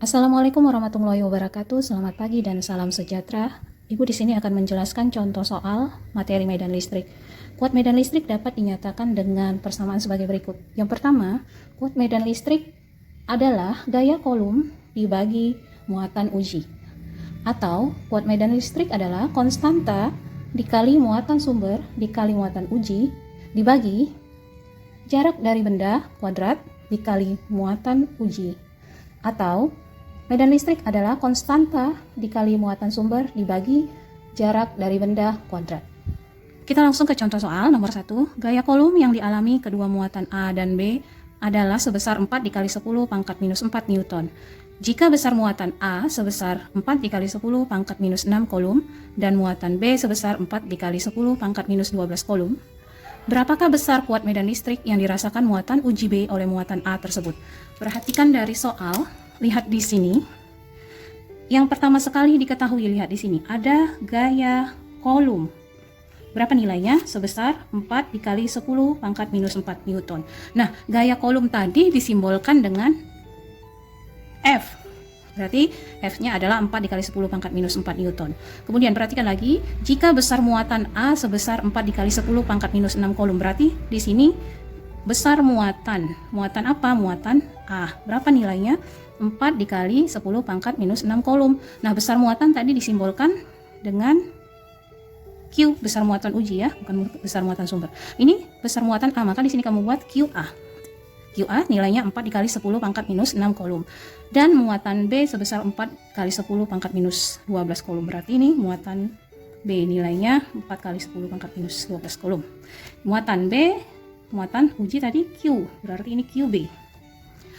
Assalamualaikum warahmatullahi wabarakatuh. Selamat pagi dan salam sejahtera. Ibu di sini akan menjelaskan contoh soal materi medan listrik. Kuat medan listrik dapat dinyatakan dengan persamaan sebagai berikut. Yang pertama, kuat medan listrik adalah gaya kolom dibagi muatan uji. Atau kuat medan listrik adalah konstanta dikali muatan sumber dikali muatan uji dibagi jarak dari benda kuadrat dikali muatan uji. Atau medan listrik adalah konstanta dikali muatan sumber dibagi jarak dari benda kuadrat. Kita langsung ke contoh soal nomor 1. Gaya kolom yang dialami kedua muatan A dan B adalah sebesar 4 dikali 10 pangkat minus 4 Newton. Jika besar muatan A sebesar 4 dikali 10 pangkat minus 6 kolom dan muatan B sebesar 4 dikali 10 pangkat minus 12 kolom, berapakah besar kuat medan listrik yang dirasakan muatan uji B oleh muatan A tersebut? Perhatikan dari soal. Lihat di sini. Yang pertama sekali diketahui, lihat di sini ada gaya kolom. Berapa nilainya? Sebesar 4 dikali 10 pangkat minus 4 Newton. Nah, gaya kolom tadi disimbolkan dengan F. Berarti F-nya adalah 4 dikali 10 pangkat minus 4 Newton. Kemudian perhatikan lagi, jika besar muatan A sebesar 4 dikali 10 pangkat minus 6 kolom, berarti di sini besar muatan. Muatan apa? Muatan A. Berapa nilainya? 4 dikali 10 pangkat minus 6 kolom. Nah, besar muatan tadi disimbolkan dengan Q, besar muatan uji ya, bukan besar muatan sumber. Ini besar muatan A, maka di sini kamu buat QA. QA nilainya 4 dikali 10 pangkat minus 6 kolom. Dan muatan B sebesar 4 kali 10 pangkat minus 12 kolom. Berarti ini muatan B nilainya 4 kali 10 pangkat minus 12 kolom. Muatan B, muatan uji tadi Q, berarti ini QB.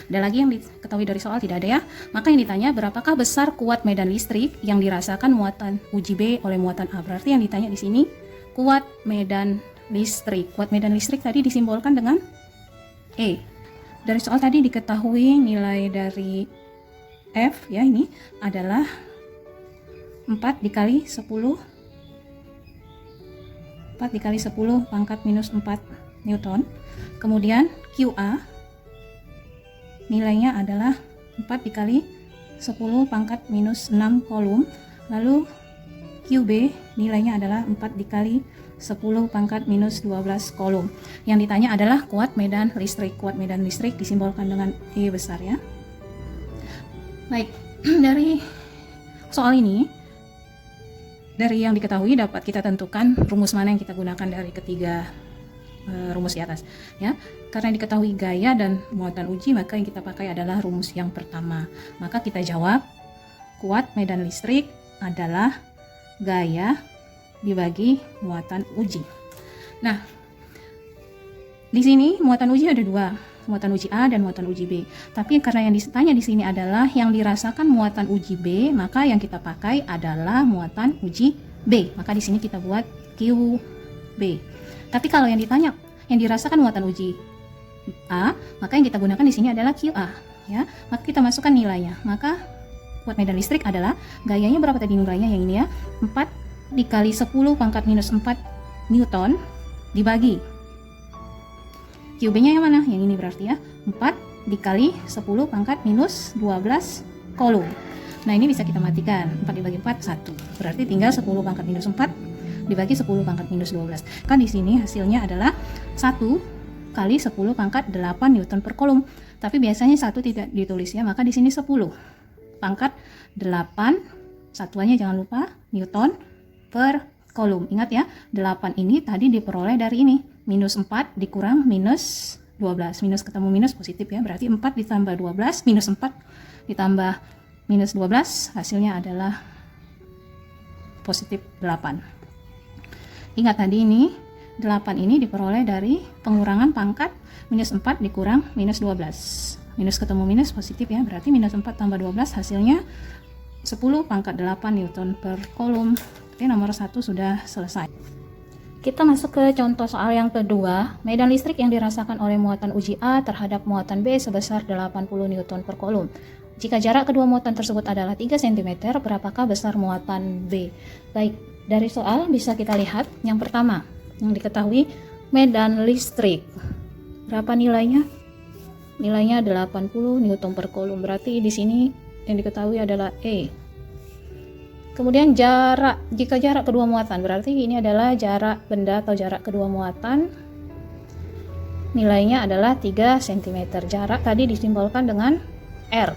Ada lagi yang diketahui dari soal? Tidak ada ya. Maka yang ditanya, berapakah besar kuat medan listrik yang dirasakan muatan uji B oleh muatan A? Berarti yang ditanya di sini kuat medan listrik. Kuat medan listrik tadi disimbolkan dengan E. Dari soal tadi diketahui nilai dari F ya, ini adalah 4 dikali 10 pangkat minus 4 Newton. Kemudian QA nilainya adalah 4 dikali 10 pangkat minus 6 kolom. Lalu QB nilainya adalah 4 dikali 10 pangkat minus 12 kolom. Yang ditanya adalah kuat medan listrik. Kuat medan listrik disimbolkan dengan E besar ya. Baik, dari soal ini, dari yang diketahui dapat kita tentukan rumus mana yang kita gunakan dari ketiga rumus di atas ya. Karena diketahui gaya dan muatan uji, maka yang kita pakai adalah rumus yang pertama. Maka kita jawab kuat medan listrik adalah gaya dibagi muatan uji. Nah, di sini muatan uji ada dua, muatan uji A dan muatan uji B. Tapi karena yang ditanya di sini adalah yang dirasakan muatan uji B, maka yang kita pakai adalah muatan uji B. Maka di sini kita buat QB. Tapi kalau yang ditanya yang dirasakan muatan uji A, maka yang kita gunakan di sini adalah QA ya. Maka kita masukkan nilainya. Maka kuat medan listrik adalah gayanya berapa tadi nilainya yang ini ya? 4 dikali 10 pangkat minus 4 Newton dibagi QB-nya yang mana? Yang ini berarti ya. 4 dikali 10 pangkat minus 12 kolom. Nah, ini bisa kita matikan. 4 dibagi 4 1. Berarti tinggal 10 pangkat minus 4 dibagi 10 pangkat minus 12. Kan di sini hasilnya adalah 1 kali 10 pangkat 8 Newton per kolom. Tapi biasanya 1 tidak ditulis ya, maka di sini 10 pangkat 8, satuannya jangan lupa Newton per kolom. Ingat ya, 8 ini tadi diperoleh dari ini, minus 4 dikurang minus 12. Minus ketemu minus positif ya, berarti 4 ditambah 12 minus 4 ditambah minus 12, hasilnya adalah positif 8. Ingat tadi ini 8 ini diperoleh dari pengurangan pangkat minus 4 dikurang minus 12. Minus ketemu minus positif ya, berarti minus 4 tambah 12 hasilnya 10 pangkat 8 Newton per kolom. Oke, nomor 1 sudah selesai. Kita masuk ke contoh soal yang kedua. Medan listrik yang dirasakan oleh muatan uji A terhadap muatan B sebesar 80 Newton per kolom. Jika jarak kedua muatan tersebut adalah 3 cm, berapakah besar muatan B? Baik, dari soal bisa kita lihat yang pertama, yang diketahui medan listrik. Berapa nilainya? Nilainya 80 Newton per kolom. Berarti di sini yang diketahui adalah E. Kemudian jarak, jika jarak kedua muatan, berarti ini adalah jarak benda atau jarak kedua muatan, nilainya adalah 3 cm. Jarak tadi disimbolkan dengan R.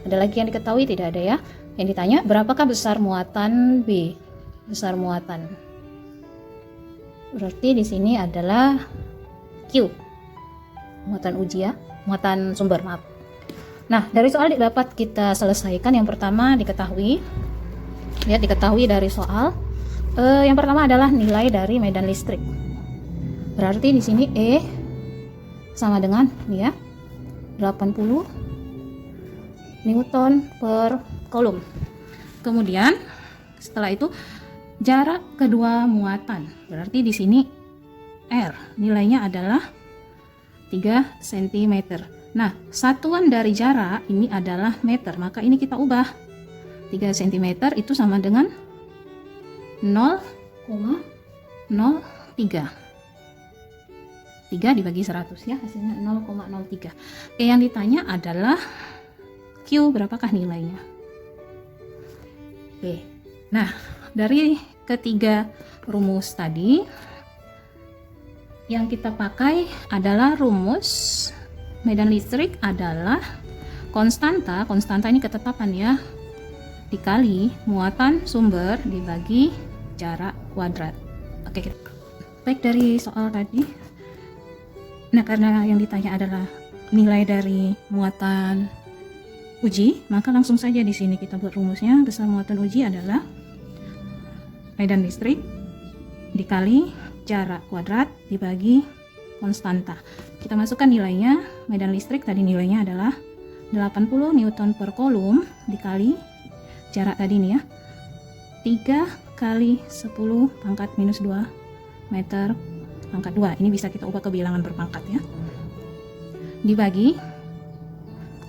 Ada lagi yang diketahui? Tidak ada ya. Yang ditanya, berapakah besar muatan B? Besar muatan. Berarti di sini adalah Q. Muatan uji ya, muatan sumber, maaf. Nah, dari soal dapat kita selesaikan. Yang pertama diketahui, lihat diketahui dari soal. Yang pertama adalah nilai dari medan listrik. Berarti di sini E sama dengan ini ya, 80 Newton per Coulomb. Kemudian setelah itu jarak kedua muatan, berarti di sini R nilainya adalah 3 cm. Nah, satuan dari jarak ini adalah meter, maka ini kita ubah. 3 cm itu sama dengan 0,03. 3 dibagi 100 ya, hasilnya 0,03. Yang ditanya adalah Q, berapakah nilainya? Oke. Nah, dari ketiga rumus tadi yang kita pakai adalah rumus medan listrik adalah konstanta ini ketetapan ya, dikali muatan sumber dibagi jarak kuadrat. Oke, baik dari soal tadi. Nah, karena yang ditanya adalah nilai dari muatan uji, maka langsung saja di sini kita buat rumusnya. Besar muatan uji adalah medan listrik dikali jarak kuadrat dibagi konstanta. Kita masukkan nilainya. Medan listrik tadi nilainya adalah 80 Newton per Coulomb dikali jarak tadi nih ya, 3 kali 10 pangkat minus 2 meter pangkat 2. Ini bisa kita ubah ke bilangan berpangkat ya, dibagi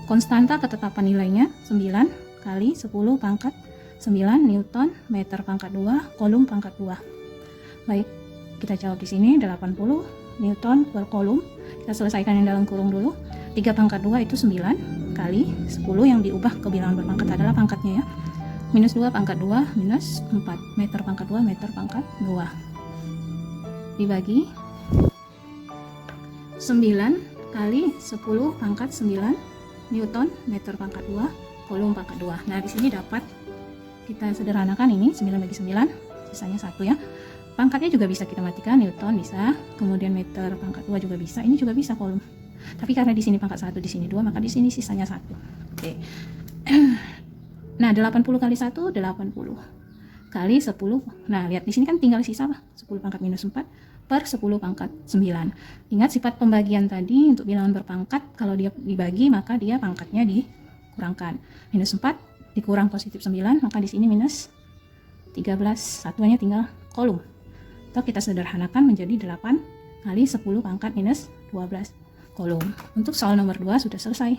konstanta ketetapan nilainya 9 kali 10 pangkat 9 Newton meter pangkat 2 Coulomb pangkat 2. Baik, kita jawab di sini 80 Newton per Coulomb. Kita selesaikan yang dalam kurung dulu. 3 pangkat 2 itu 9 kali 10 yang diubah ke bilangan berpangkat adalah pangkatnya ya. Minus 2 pangkat 2 minus 4 meter pangkat 2 meter pangkat 2. Dibagi 9 kali 10 pangkat 9 Newton meter pangkat 2 Coulomb pangkat 2. Nah, di sini dapat kita sederhanakan ini 9 bagi 9, sisanya 1 ya. Pangkatnya juga bisa kita matikan, Newton bisa, kemudian meter pangkat 2 juga bisa, ini juga bisa Coulomb. Tapi karena di sini pangkat 1, di sini 2, maka di sini sisanya 1. Oke. Nah, 80 kali 1 80 kali 10. Nah, lihat di sini kan tinggal sisa 10 pangkat minus 4 per 10 pangkat 9. Ingat sifat pembagian tadi untuk bilangan berpangkat, kalau dia dibagi maka dia pangkatnya dikurangkan. Minus 4 dikurang positif 9, maka di sini minus 13. Satuannya tinggal Coulomb. Atau kita sederhanakan menjadi 8 kali 10 pangkat minus 12 Coulomb. Untuk soal nomor 2 sudah selesai.